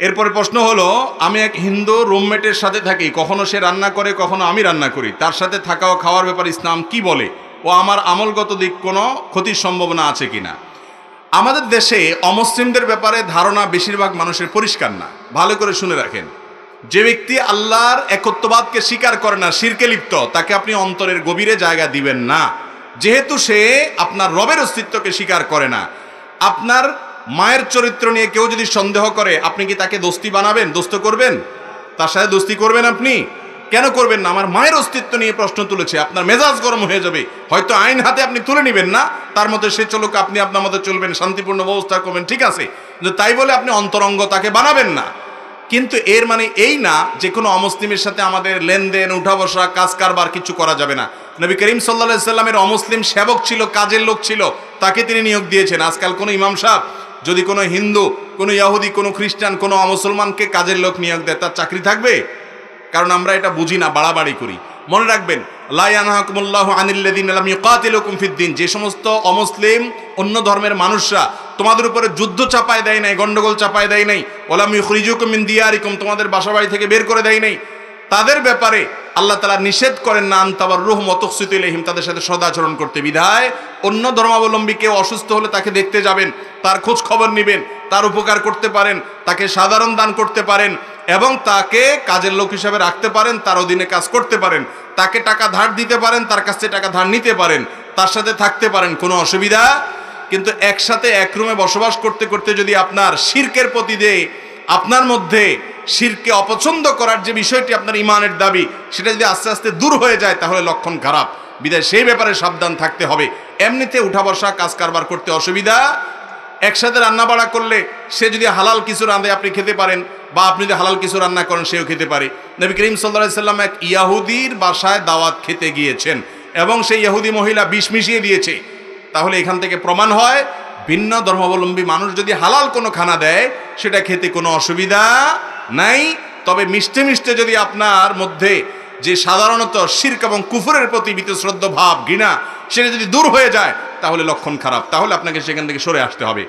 এরপরে প্রশ্ন হলো, আমি এক হিন্দু রুমমেটের সাথে থাকি, কখনো সে রান্না করে কখনো আমি রান্না করি, তার সাথে থাকা ও খাওয়ার ব্যাপারে ইসলাম কি বলে ও আমার আমলগত দিক কোনো ক্ষতির সম্ভাবনা আছে কিনা। আমাদের দেশে অমুসলিমদের ব্যাপারে ধারণা বেশিরভাগ মানুষের পরিষ্কার না। ভালো করে শুনে রাখেন, যে ব্যক্তি আল্লাহর একত্ববাদকে স্বীকার করে না, শিরকে লিপ্ত, তাকে আপনি অন্তরের গভীরে জায়গা দিবেন না, যেহেতু সে আপনার রবের অস্তিত্বকে স্বীকার করে না। আপনার মায়ের চরিত্র নিয়ে কেউ যদি সন্দেহ করে, আপনি কি তাকে দোস্তি বানাবেন, দোস্ত করবেন? তার সাথে দোস্তি করবেন? আপনি কেন করবেন না? আমার মায়ের অস্তিত্ব নিয়ে প্রশ্ন তুলেছে, আপনার মেজাজ গরম হয়ে যাবে, হয়তো আইন হাতে আপনি তুলে নেবেন না, তার মধ্যে সে চলুক, আপনি আপনার মধ্যে চলবেন, শান্তিপূর্ণ ব্যবস্থা করবেন, ঠিক আছে, কিন্তু তাই বলে আপনি অন্তরঙ্গ তাকে বানাবেন না। কিন্তু এর মানে এই না যে কোনো অমুসলিমের সাথে আমাদের লেনদেন, উঠা বসা, কাজ কারবার কিছু করা যাবে না। নবী করিম সাল্লাল্লাহু আলাইহি সাল্লামের অমুসলিম সেবক ছিল, কাজের লোক ছিল, তাকে তিনি নিয়োগ দিয়েছেন। আজকাল কোনো ইমাম সাহেব যদি কোনো হিন্দু, কোনো ইহুদি, কোনো খ্রিস্টান, কোনো অমুসলমানকে কাজের লোক নিয়োগ দেয়, তার চাকরি থাকবে? কারণ আমরা এটা বুঝি না, বাড়াবাড়ি করি। মনে রাখবেন, লা ইয়ানহাকুমুল্লাহু আনিল্লাযিনা লাম ইউকাতিলুকুম ফিদ-দ্বীন, যে সমস্ত অমুসলিম অন্য ধর্মের মানুষরা তোমাদের উপরে যুদ্ধ চাপায় দেয় নাই, গন্ডগোল চাপায় দেয় নাই, ওয়ালাম ইউখরিজুকুম মিন দিয়ারিকুম, তোমাদের বাসাবাড়ি থেকে বের করে দেয় নাই, তাদের ব্যাপারে আল্লাহ তাআলা নিষেধ করেন না আন তাবাররুহুম ওয়া তুকসিতু ইলাইহিম, তাদের সাথে সদাচরণ করতে। বিধায় অন্য ধর্মাবলম্বী কেউ অসুস্থ হলে তাকে দেখতে যাবেন, তার খোঁজ খবর নেবেন, তার উপকার করতে পারেন, তাকে সাধারণ দান করতে পারেন, এবং তাকে কাজের লোক হিসাবে রাখতে পারেন, তার অধীনে কাজ করতে পারেন, তাকে টাকা ধার দিতে পারেন, তার কাছ থেকে টাকা ধার নিতে পারেন, তার সাথে থাকতে পারেন, কোনো অসুবিধা। কিন্তু একসাথে এক রুমে বসবাস করতে করতে যদি আপনার শিরকের প্রতি দিয়ে আপনার মধ্যে শিরকে অপছন্দ করার যে বিষয়টি আপনার ইমানের দাবি, সেটা যদি আস্তে আস্তে দূর হয়ে যায়, তাহলে লক্ষণ খারাপ। বিধায় সেই ব্যাপারে সাবধান থাকতে হবে। এমনিতে উঠা বসা, কাজ কারবার করতে অসুবিধা। একসাথে রান্না বাড়া করলে সে যদি হালাল কিছু রাঁধে আপনি খেতে পারেন, বা আপনি যদি হালাল কিছু রান্না করেন সেও খেতে পারে। নবী করিম সাল্লাল্লাহু আলাইহি সাল্লাম এক ইয়াহুদির বাসায় দাওয়াত খেতে গিয়েছেন, এবং সেই ইহুদি মহিলা বিষ মিশিয়ে দিয়েছে। তাহলে এখান থেকে প্রমাণ হয়, ভিন্ন ধর্মাবলম্বী মানুষ যদি হালাল কোনো খানা দেয়, সেটা খেতে কোনো অসুবিধা নাই। তবে মিষ্টি মিষ্টি যদি আপনার মধ্যে যে সাধারণত শিরক এবং কুফরের প্রতি বীতশ্রদ্ধ ভাব, ঘৃণা, সেটা যদি দূর হয়ে যায়, তাহলে লক্ষণ খারাপ, তাহলে আপনাকে সেখান থেকে সরে আসতে হবে।